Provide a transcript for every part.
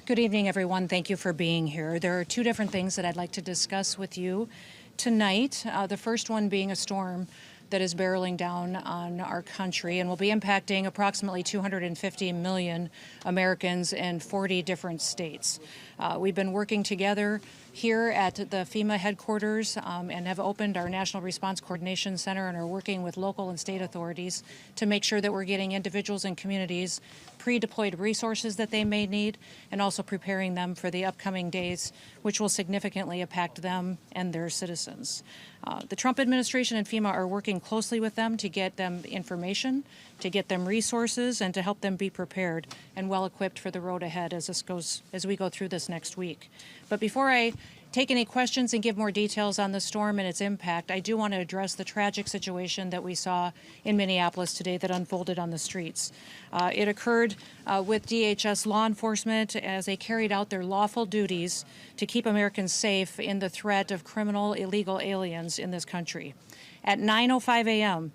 Good evening, everyone. Thank you for being here. There are two different things that I'd like to discuss with you tonight. The first one being a storm that is barreling down on our country and will be impacting approximately 250 million Americans in 40 different states. We've been working together here at the FEMA headquarters and have opened our National Response Coordination Center and are working with local and state authorities to make sure that we're getting individuals and communities pre-deployed resources that they may need and also preparing them for the upcoming days, which will significantly impact them and their citizens. The Trump administration and FEMA are working closely with them to get them information, to get them resources, and to help them be prepared and well equipped for the road ahead as we go through this next week. But before I take any questions and give more details on the storm and its impact, I do want to address the tragic situation that we saw in Minneapolis today that unfolded on the streets. It occurred with DHS law enforcement as they carried out their lawful duties to keep Americans safe in the threat of criminal illegal aliens in this country. At 9:05 a.m.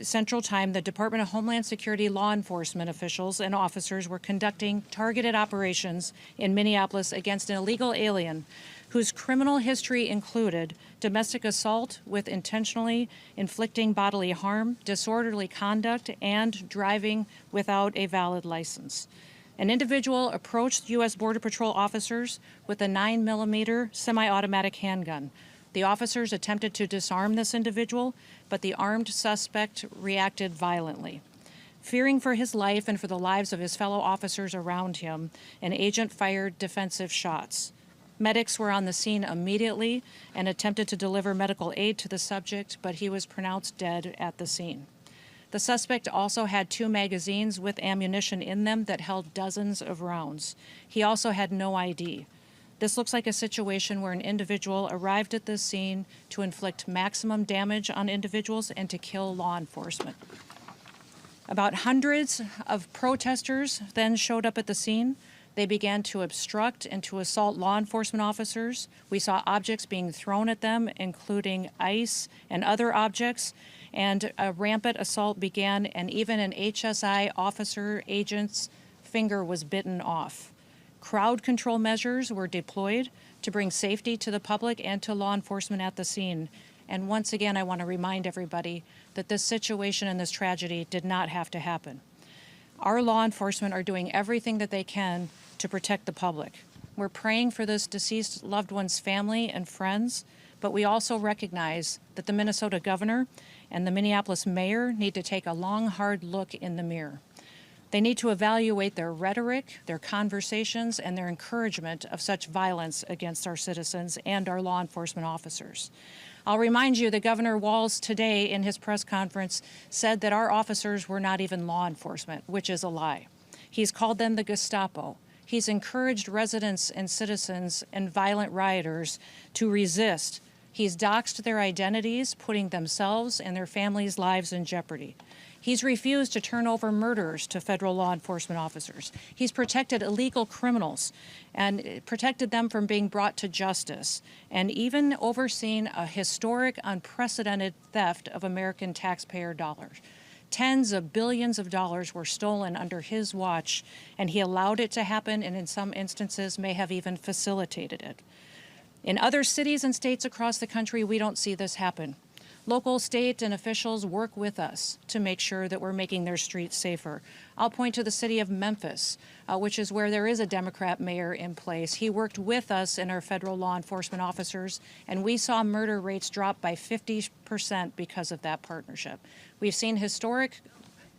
Central Time, the Department of Homeland Security law enforcement officials and officers were conducting targeted operations in Minneapolis against an illegal alien whose criminal history included domestic assault with intentionally inflicting bodily harm, disorderly conduct, and driving without a valid license. An individual approached U.S. Border Patrol officers with a 9mm semi-automatic handgun. The officers attempted to disarm this individual, but the armed suspect reacted violently. Fearing for his life and for the lives of his fellow officers around him, an agent fired defensive shots. Medics were on the scene immediately and attempted to deliver medical aid to the subject, but he was pronounced dead at the scene. The suspect also had 2 magazines with ammunition in them that held dozens of rounds. He also had no ID. This looks like a situation where an individual arrived at this scene to inflict maximum damage on individuals and to kill law enforcement. About hundreds of protesters then showed up at the scene. They began to obstruct and to assault law enforcement officers. We saw objects being thrown at them, including ice and other objects, and a rampant assault began, and even an HSI officer agent's finger was bitten off. Crowd control measures were deployed to bring safety to the public and to law enforcement at the scene. And once again, I want to remind everybody that this situation and this tragedy did not have to happen. Our law enforcement are doing everything that they can to protect the public. We're praying for this deceased loved one's family and friends, but we also recognize that the Minnesota governor and the Minneapolis mayor need to take a long, hard look in the mirror. They need to evaluate their rhetoric, their conversations, and their encouragement of such violence against our citizens and our law enforcement officers. I'll remind you that Governor Walz today in his press conference said that our officers were not even law enforcement, which is a lie. He's called them the Gestapo. He's encouraged residents and citizens and violent rioters to resist. He's doxed their identities, putting themselves and their families' lives in jeopardy. He's refused to turn over murderers to federal law enforcement officers. He's protected illegal criminals and protected them from being brought to justice, and even overseen a historic, unprecedented theft of American taxpayer dollars. Tens of billions of dollars were stolen under his watch, and he allowed it to happen, and in some instances may have even facilitated it. In other cities and states across the country, we don't see this happen. Local, state, and officials work with us to make sure that we're making their streets safer. I'll point to the city of Memphis, which is where there is a Democrat mayor in place. He worked with us and our federal law enforcement officers, and we saw murder rates drop by 50% because of that partnership. We've seen historic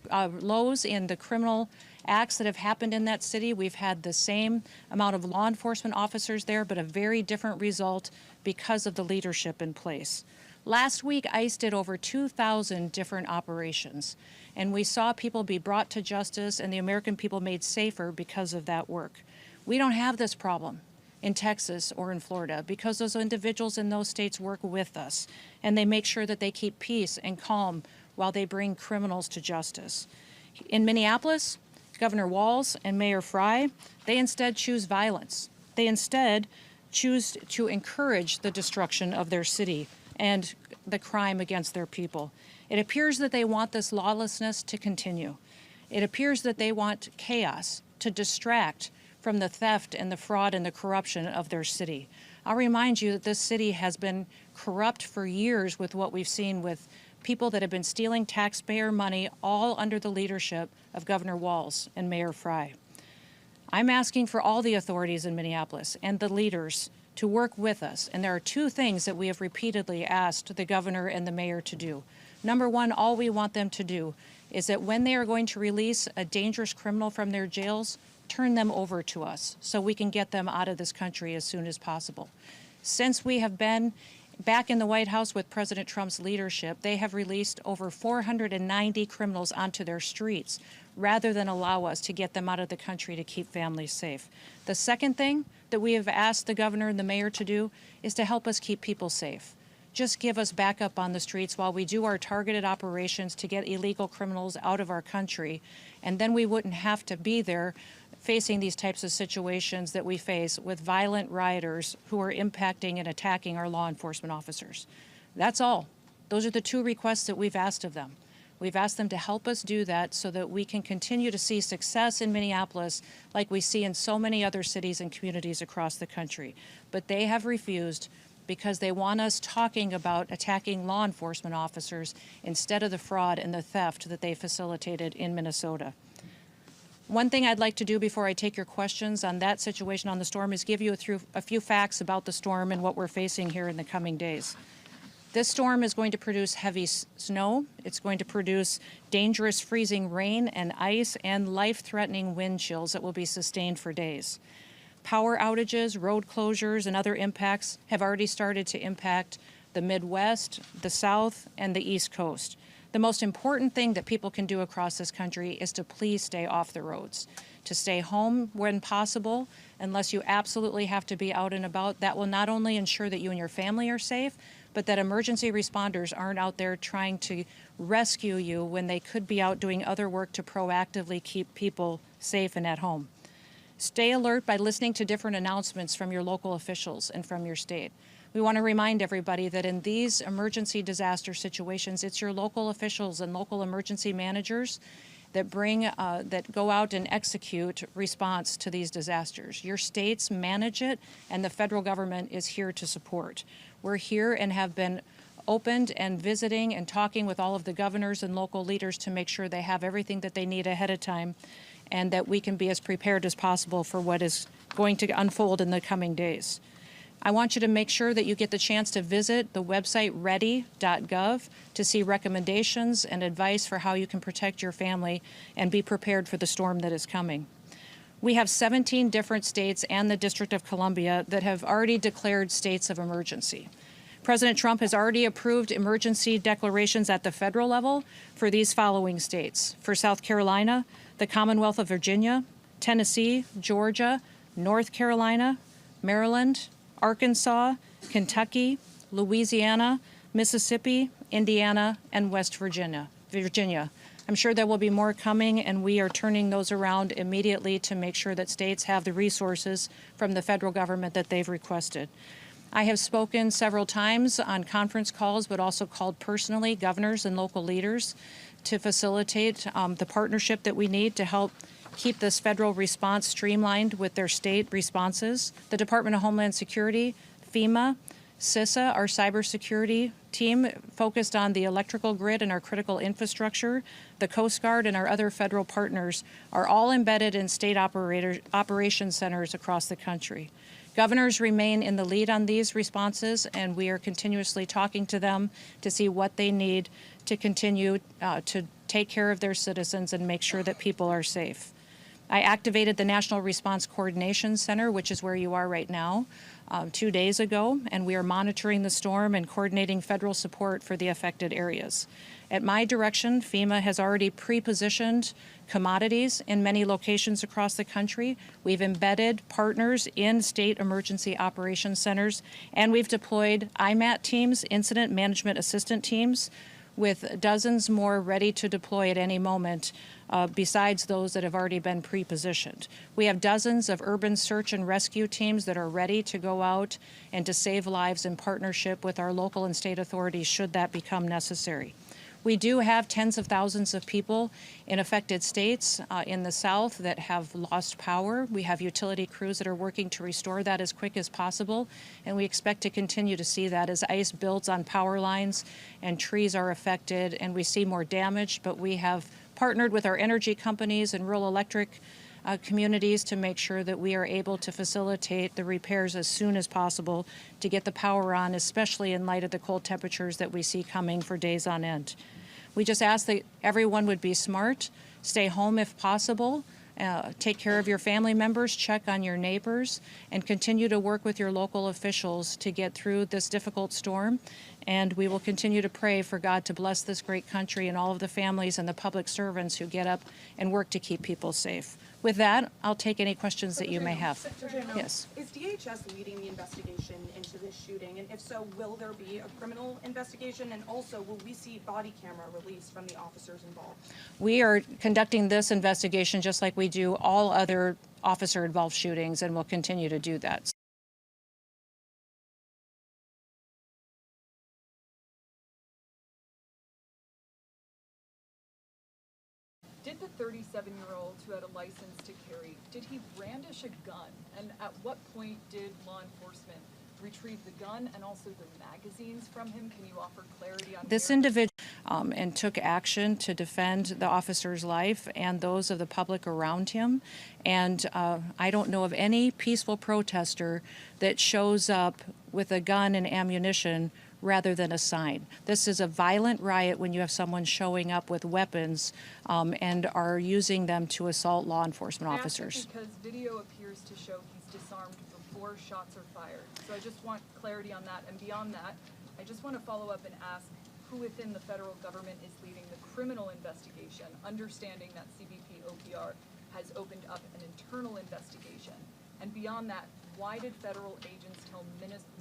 lows in the criminal acts that have happened in that city. We've had the same amount of law enforcement officers there, but a very different result because of the leadership in place. Last week, ICE did over 2,000 different operations, and we saw people be brought to justice and the American people made safer because of that work. We don't have this problem in Texas or in Florida because those individuals in those states work with us, and they make sure that they keep peace and calm while they bring criminals to justice. In Minneapolis, Governor Walz and Mayor Frey, they instead choose violence. They instead choose to encourage the destruction of their city and the crime against their people. It appears that they want this lawlessness to continue. It appears that they want chaos to distract from the theft and the fraud and the corruption of their city. I'll remind you that this city has been corrupt for years with what we've seen with people that have been stealing taxpayer money, all under the leadership of Governor Walz and Mayor Frey. I'm asking for all the authorities in Minneapolis and the leaders to work with us, and there are two things that we have repeatedly asked the governor and the mayor to do. Number one, all we want them to do is that when they are going to release a dangerous criminal from their jails, turn them over to us so we can get them out of this country as soon as possible. Since we have been back in the White House with President Trump's leadership, they have released over 490 criminals onto their streets rather than allow us to get them out of the country to keep families safe. The second thing that we have asked the governor and the mayor to do is to help us keep people safe. Just give us backup on the streets while we do our targeted operations to get illegal criminals out of our country, and then we wouldn't have to be there facing these types of situations that we face with violent rioters who are impacting and attacking our law enforcement officers. That's all. Those are the two requests that we've asked of them. We've asked them to help us do that so that we can continue to see success in Minneapolis like we see in so many other cities and communities across the country. But they have refused because they want us talking about attacking law enforcement officers instead of the fraud and the theft that they facilitated in Minnesota. One thing I'd like to do before I take your questions on that situation on the storm is give you a few facts about the storm and what we're facing here in the coming days. This storm is going to produce heavy snow. It's going to produce dangerous freezing rain and ice and life-threatening wind chills that will be sustained for days. Power outages, road closures, and other impacts have already started to impact the Midwest, the South, and the East Coast. The most important thing that people can do across this country is to please stay off the roads, to stay home when possible, unless you absolutely have to be out and about. That will not only ensure that you and your family are safe, but that emergency responders aren't out there trying to rescue you when they could be out doing other work to proactively keep people safe and at home. Stay alert by listening to different announcements from your local officials and from your state. We want to remind everybody that in these emergency disaster situations, it's your local officials and local emergency managers that that go out and execute response to these disasters. Your states manage it, and the federal government is here to support. We're here and have been opened and visiting and talking with all of the governors and local leaders to make sure they have everything that they need ahead of time and that we can be as prepared as possible for what is going to unfold in the coming days. I want you to make sure that you get the chance to visit the website ready.gov to see recommendations and advice for how you can protect your family and be prepared for the storm that is coming. We have 17 different states and the District of Columbia that have already declared states of emergency. President Trump has already approved emergency declarations at the federal level for these following states: for South Carolina, the Commonwealth of Virginia, Tennessee, Georgia, North Carolina, Maryland, Arkansas, Kentucky, Louisiana, Mississippi, Indiana, and West Virginia. I'm sure there will be more coming, and we are turning those around immediately to make sure that states have the resources from the federal government that they've requested. I have spoken several times on conference calls, but also called personally governors and local leaders to facilitate the partnership that we need to help keep this federal response streamlined with their state responses. The Department of Homeland Security, FEMA, CISA, our cybersecurity team focused on the electrical grid and our critical infrastructure, the Coast Guard and our other federal partners are all embedded in state operations centers across the country. Governors remain in the lead on these responses, and we are continuously talking to them to see what they need to continue to take care of their citizens and make sure that people are safe. I activated the National Response Coordination Center, which is where you are right now, 2 days ago, and we are monitoring the storm and coordinating federal support for the affected areas. At my direction, FEMA has already pre-positioned commodities in many locations across the country. We've embedded partners in state emergency operations centers, and we've deployed IMAT teams, incident management assistant teams, with dozens more ready to deploy at any moment, besides those that have already been pre-positioned. We have dozens of urban search and rescue teams that are ready to go out and to save lives in partnership with our local and state authorities should that become necessary. We do have tens of thousands of people in affected states in the South that have lost power. We have utility crews that are working to restore that as quick as possible, and we expect to continue to see that as ice builds on power lines and trees are affected and we see more damage. But we have partnered with our energy companies and rural electric communities to make sure that we are able to facilitate the repairs as soon as possible to get the power on, especially in light of the cold temperatures that we see coming for days on end. We just ask that everyone would be smart, stay home if possible, take care of your family members, check on your neighbors, and continue to work with your local officials to get through this difficult storm. And we will continue to pray for God to bless this great country and all of the families and the public servants who get up and work to keep people safe. With that, I'll take any questions that you may have. Yes. Is DHS leading the investigation into this shooting? And if so, will there be a criminal investigation? And also, will we see body camera released from the officers involved? We are conducting this investigation just like we do all other officer-involved shootings, and will continue to do that. Did the 37-year-old who had a license to carry, did he brandish a gun? And at what point did law enforcement retrieve the gun and also the magazines from him? Can you offer clarity on this individual and took action to defend the officer's life and those of the public around him. And I don't know of any peaceful protester that shows up with a gun and ammunition rather than a sign. This is a violent riot when you have someone showing up with weapons and are using them to assault law enforcement officers. Because video appears to show he's disarmed before shots are fired. So I just want clarity on that. And beyond that, I just want to follow up and ask who within the federal government is leading the criminal investigation, understanding that CBP OPR has opened up an internal investigation. And beyond that, why did federal agents tell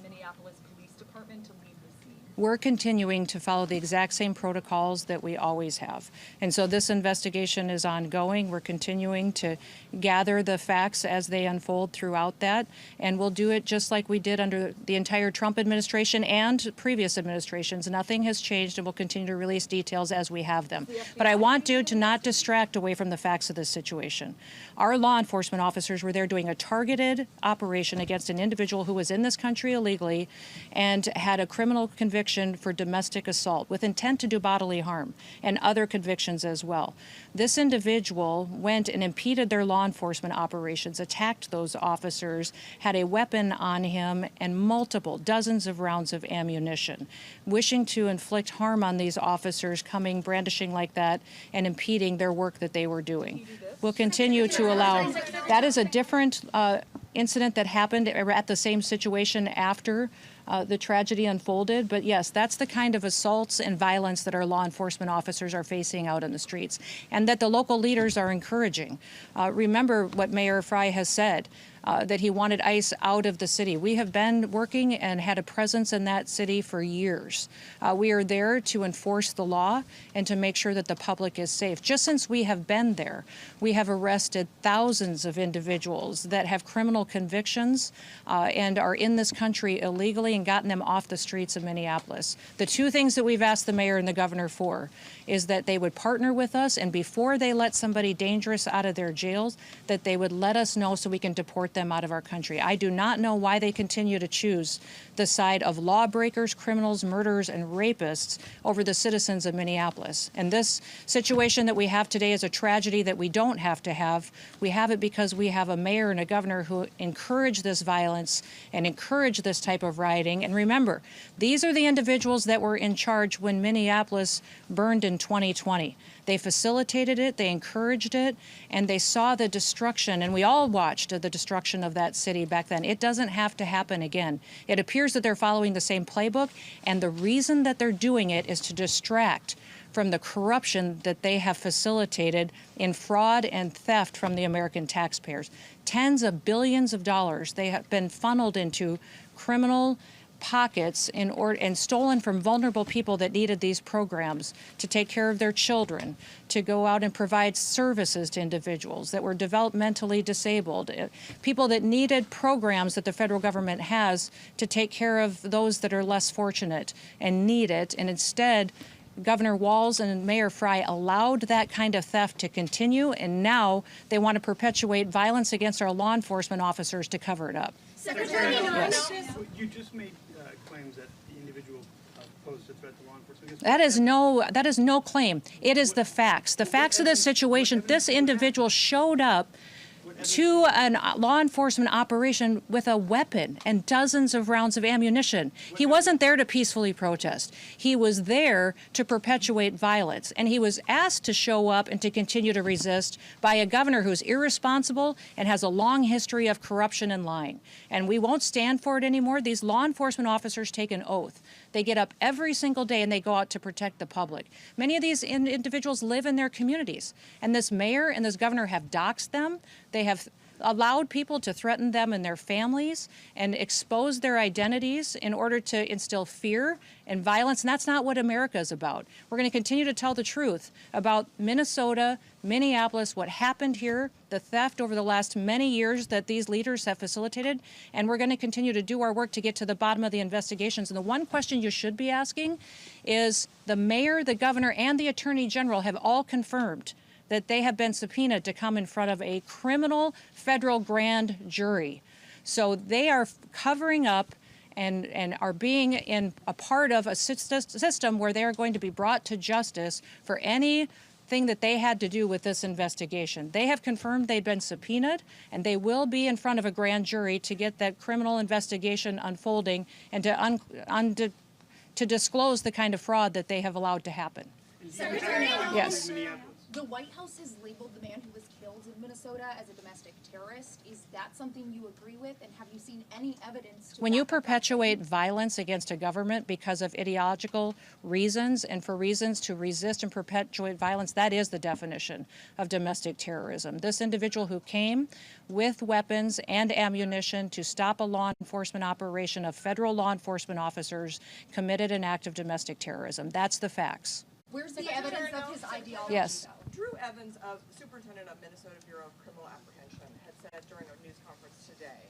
Minneapolis Police Department to leave the scene? We're continuing to follow the exact same protocols that we always have. And so this investigation is ongoing. We're continuing to gather the facts as they unfold throughout that. And we'll do it just like we did under the entire Trump administration and previous administrations. Nothing has changed, and we'll continue to release details as we have them. But I want you to not distract away from the facts of this situation. Our law enforcement officers were there doing a targeted operation against an individual who was in this country illegally and had a criminal conviction for domestic assault with intent to do bodily harm, and other convictions as well. This individual went and impeded their law enforcement operations, attacked those officers, had a weapon on him and multiple dozens of rounds of ammunition, wishing to inflict harm on these officers, coming brandishing like that and impeding their work that they were doing. We'll continue to allow. That is a different incident that happened at the same situation after the tragedy unfolded. But yes, that's the kind of assaults and violence that our law enforcement officers are facing out in the streets, and that the local leaders are encouraging. Remember what Mayor Frey has said, that he wanted ICE out of the city. We have been working and had a presence in that city for years. We are there to enforce the law and to make sure that the public is safe. Just since we have been there, we have arrested thousands of individuals that have criminal convictions and are in this country illegally, and gotten them off the streets of Minneapolis. The two things that we've asked the mayor and the governor for is that they would partner with us, and before they let somebody dangerous out of their jails, that they would let us know so we can deport them out of our country. I do not know why they continue to choose the side of lawbreakers, criminals, murderers, and rapists over the citizens of Minneapolis. And this situation that we have today is a tragedy that we don't have to have. We have it because we have a mayor and a governor who encourage this violence and encourage this type of rioting. And remember, these are the individuals that were in charge when Minneapolis burned in 2020. They facilitated it, they encouraged it, and they saw the destruction, and we all watched the destruction of that city back then. It doesn't have to happen again. It appears that they're following the same playbook, and the reason that they're doing it is to distract from the corruption that they have facilitated in fraud and theft from the American taxpayers. Tens of billions of dollars they have been funneled into criminal pockets and stolen from vulnerable people that needed these programs to take care of their children, to go out and provide services to individuals that were developmentally disabled, people that needed programs that the federal government has to take care of those that are less fortunate and need it, and instead Governor Walz and Mayor Frey allowed that kind of theft to continue, and now they want to perpetuate violence against our law enforcement officers to cover it up. Secretary Noem, Yes. you just made claims that the individual posed a threat to law enforcement. That is no claim. It is the facts. The facts of this situation. This individual showed up to a law enforcement operation with a weapon and dozens of rounds of ammunition. He wasn't there to peacefully protest. He was there to perpetuate violence. And he was asked to show up and to continue to resist by a governor who's irresponsible and has a long history of corruption and lying. And we won't stand for it anymore. These law enforcement officers take an oath. They get up every single day and they go out to protect the public. Many of these individuals live in their communities. And this mayor and this governor have doxed them. They have allowed people to threaten them and their families and expose their identities in order to instill fear and violence. And that's not what America is about. We're going to continue to tell the truth about Minnesota, Minneapolis, what happened here, the theft over the last many years that these leaders have facilitated. And we're going to continue to do our work to get to the bottom of the investigations. And the one question you should be asking is the mayor, the governor, and the attorney general have all confirmed that they have been subpoenaed to come in front of a criminal federal grand jury. So they are covering up and are being in a part of a system where they are going to be brought to justice for anything that they had to do with this investigation. They have confirmed they've been subpoenaed, and they will be in front of a grand jury to get that criminal investigation unfolding and to disclose the kind of fraud that they have allowed to happen. Secretary Noem. Yes. The White House has labeled the man who was killed in Minnesota as a domestic terrorist. Is that something you agree with? And have you seen any evidence to When you back up that perpetuate claim? violence against a government because of ideological reasons and for reasons to resist and perpetuate violence, that is the definition of domestic terrorism. This individual who came with weapons and ammunition to stop a law enforcement operation of federal law enforcement officers committed an act of domestic terrorism. That's the facts. Where's the evidence of his ideology? Yes. though? Drew Evans, Superintendent of Minnesota Bureau of Criminal Apprehension, had said during a news conference today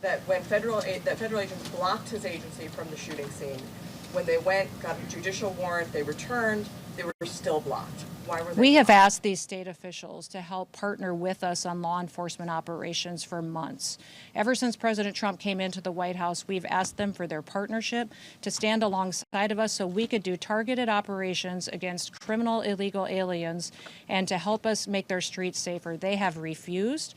that when federal agents blocked his agency from the shooting scene, when they went, got a judicial warrant, they returned, they were still blocked. Why were they We have blocked? asked these state officials to help partner with us on law enforcement operations for months. Ever since President Trump came into the White House, we've asked them for their partnership to stand alongside of us so we could do targeted operations against criminal illegal aliens and to help us make their streets safer. They have refused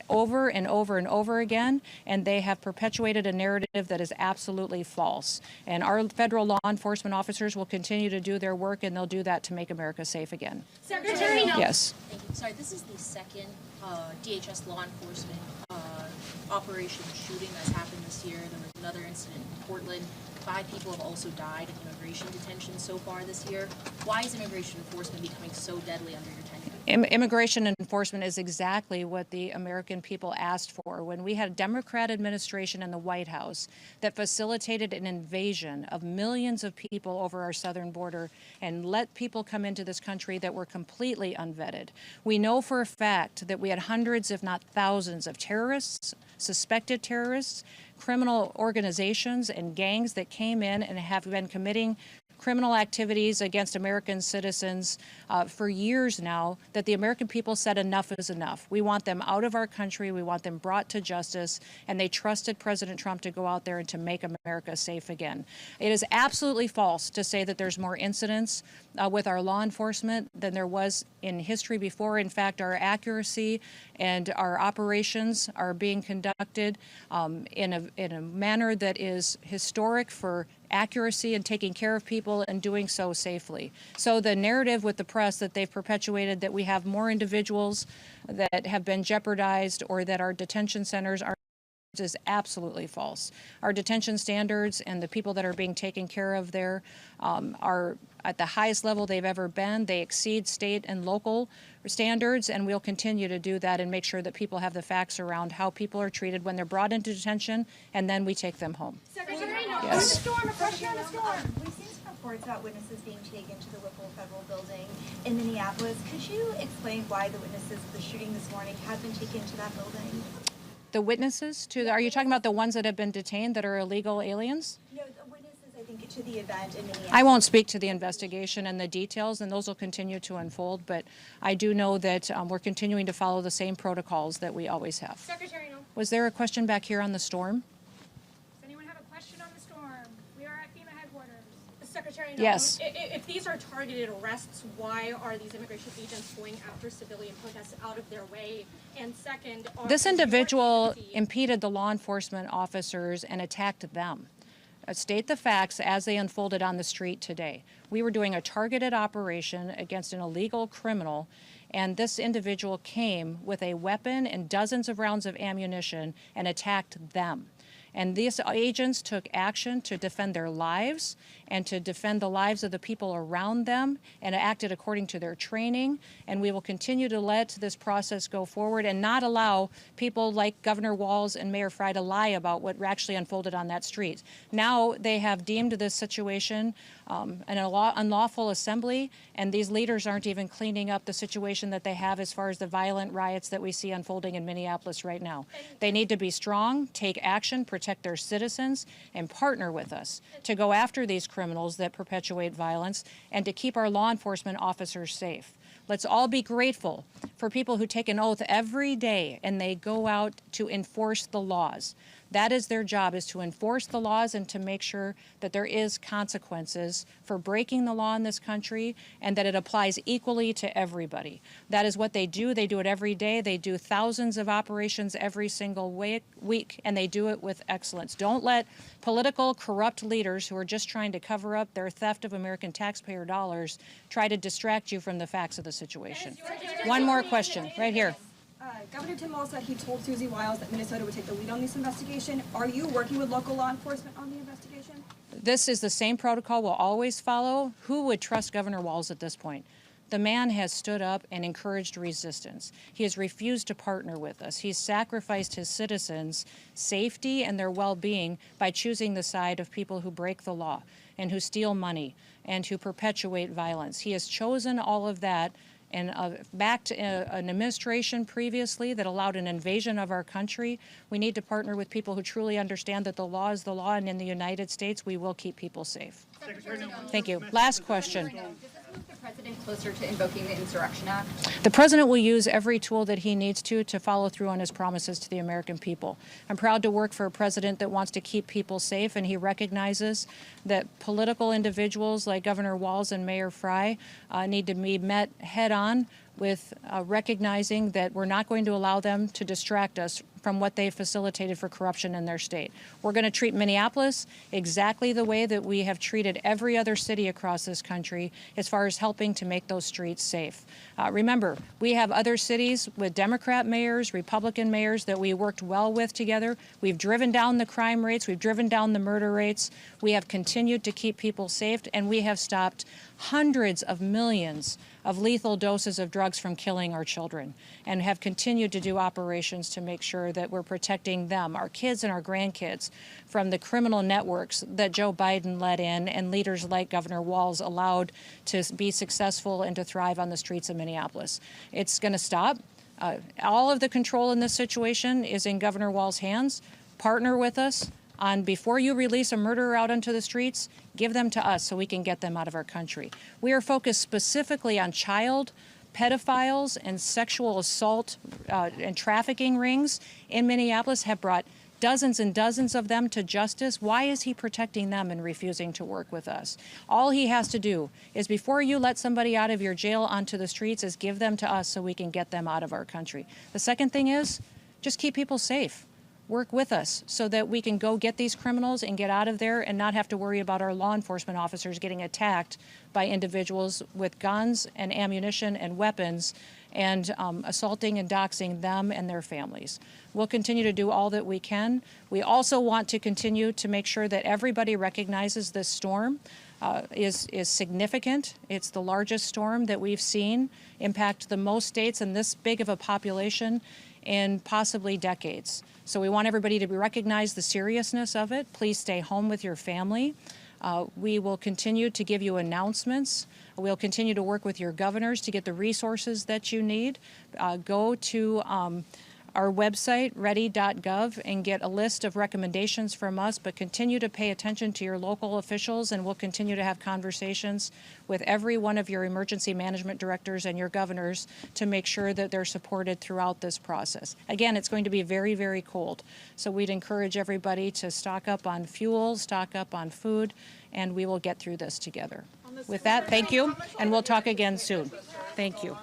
over and over and over again, and they have perpetuated a narrative that is absolutely false. And our federal law enforcement officers will continue to do their work, and they'll do that to make America safe again. Secretary Noem. Yes. Thank you. Sorry, this is the second DHS law enforcement operation shooting that's happened this year. There was another incident in Portland. 5 people have also died in immigration detention so far this year. Why is immigration enforcement becoming so deadly under your tenure? Immigration enforcement is exactly what the American people asked for. When we had a Democrat administration in the White House that facilitated an invasion of millions of people over our southern border and let people come into this country that were completely unvetted. We know for a fact that we had hundreds, if not thousands, of terrorists, suspected terrorists, criminal organizations and gangs that came in and have been committing criminal activities against American citizens for years now, that the American people said enough is enough. We want them out of our country. We want them brought to justice. And they trusted President Trump to go out there and to make America safe again. It is absolutely false to say that there's more incidents with our law enforcement than there was in history before. In fact, our accuracy and our operations are being conducted in a manner that is historic for accuracy and taking care of people and doing so safely. So the narrative with the press that they've perpetuated that we have more individuals that have been jeopardized or that our detention centers are is absolutely false. Our detention standards and the people that are being taken care of there are at the highest level they've ever been. They exceed state and local standards, and we'll continue to do that and make sure that people have the facts around how people are treated when they're brought into detention, and then we take them home. Secretary Noem. Yes. On the storm, a question on the storm. We've seen some reports about witnesses being taken to the Whipple Federal Building in Minneapolis. Could you explain why the witnesses of the shooting this morning have been taken to that building? The witnesses to, are you talking about the ones that have been detained that are illegal aliens? No, the witnesses, I think speak to the event in Minneapolis? I won't speak to the investigation and the details, and those will continue to unfold, but I do know that we're continuing to follow the same protocols that we always have. Secretary Noem, Was there a question back here on the storm? does anyone have a question on the storm? We are at FEMA headquarters. Secretary Noem, Yes. if these are targeted arrests, why are these immigration agents going after civilian protests out of their way? And second, This is your individual agency- impeded the law enforcement officers and attacked them. State the facts as they unfolded on the street today. We were doing a targeted operation against an illegal criminal, and this individual came with a weapon and dozens of rounds of ammunition and attacked them. And these agents took action to defend their lives and to defend the lives of the people around them and acted according to their training. And we will continue to let this process go forward and not allow people like Governor Walz and Mayor Frey to lie about what actually unfolded on that street. Now they have deemed this situation an unlawful assembly, and these leaders aren't even cleaning up the situation that they have as far as the violent riots that we see unfolding in Minneapolis right now. They need to be strong, take action, protect their citizens, and partner with us to go after these criminals that perpetuate violence and to keep our law enforcement officers safe. Let's all be grateful for people who take an oath every day and they go out to enforce the laws. That is their job, is to enforce the laws and to make sure that there is consequences for breaking the law in this country and that it applies equally to everybody. That is what they do. They do it every day. They do thousands of operations every single week, and they do it with excellence. Don't let political, corrupt leaders who are just trying to cover up their theft of American taxpayer dollars try to distract you from the facts of the situation. One more question, right here. Governor Tim Walz said he told Susie Wiles that Minnesota would take the lead on this investigation. Are you working with local law enforcement on the investigation? This is the same protocol we'll always follow. Who would trust Governor Walz at this point? The man has stood up and encouraged resistance. He has refused to partner with us. He's sacrificed his citizens' safety and their well-being by choosing the side of people who break the law and who steal money and who perpetuate violence. He has chosen all of that and backed an administration previously that allowed an invasion of our country. We need to partner with people who truly understand that the law is the law, and in the United States, we will keep people safe. Thank you. Last question. Does this move the president closer to invoking the Insurrection Act? The president will use every tool that he needs to follow through on his promises to the American people. I'm proud to work for a president that wants to keep people safe, and he recognizes that political individuals like Governor Walz and Mayor Frey need to be met head-on with recognizing that we're not going to allow them to distract us from what they've facilitated for corruption in their state. We're going to treat Minneapolis exactly the way that we have treated every other city across this country as far as helping to make those streets safe. Remember, we have other cities with Democrat mayors, Republican mayors that we worked well with together. We've driven down the crime rates, we've driven down the murder rates, we have continued to keep people safe, and we have stopped hundreds of millions of lethal doses of drugs from killing our children, and have continued to do operations to make sure that we're protecting them, our kids and our grandkids, from the criminal networks that Joe Biden let in and leaders like Governor Walz allowed to be successful and to thrive on the streets of Minneapolis. It's going to stop. All of the control in this situation is in Governor Walz's hands. Partner with us on, before you release a murderer out onto the streets, give them to us so we can get them out of our country. We are focused specifically on child pedophiles and sexual assault and trafficking rings in Minneapolis, have brought dozens and dozens of them to justice. Why is he protecting them and refusing to work with us? All he has to do is, before you let somebody out of your jail onto the streets, is give them to us so we can get them out of our country. The second thing is, just keep people safe. Work with us so that we can go get these criminals and get out of there and not have to worry about our law enforcement officers getting attacked by individuals with guns and ammunition and weapons and assaulting and doxing them and their families. We'll continue to do all that we can. We also want to continue to make sure that everybody recognizes this storm is significant. It's the largest storm that we've seen impact the most states and this big of a population in possibly decades. So we want everybody to recognize the seriousness of it. Please stay home with your family. We will continue to give you announcements. We'll continue to work with your governors to get the resources that you need. Go to our website, ready.gov, and get a list of recommendations from us, but continue to pay attention to your local officials, and we'll continue to have conversations with every one of your emergency management directors and your governors to make sure that they're supported throughout this process. Again, it's going to be very, very cold, so we'd encourage everybody to stock up on fuel, stock up on food, and we will get through this together. With that, thank you, and we'll talk again soon. Thank you.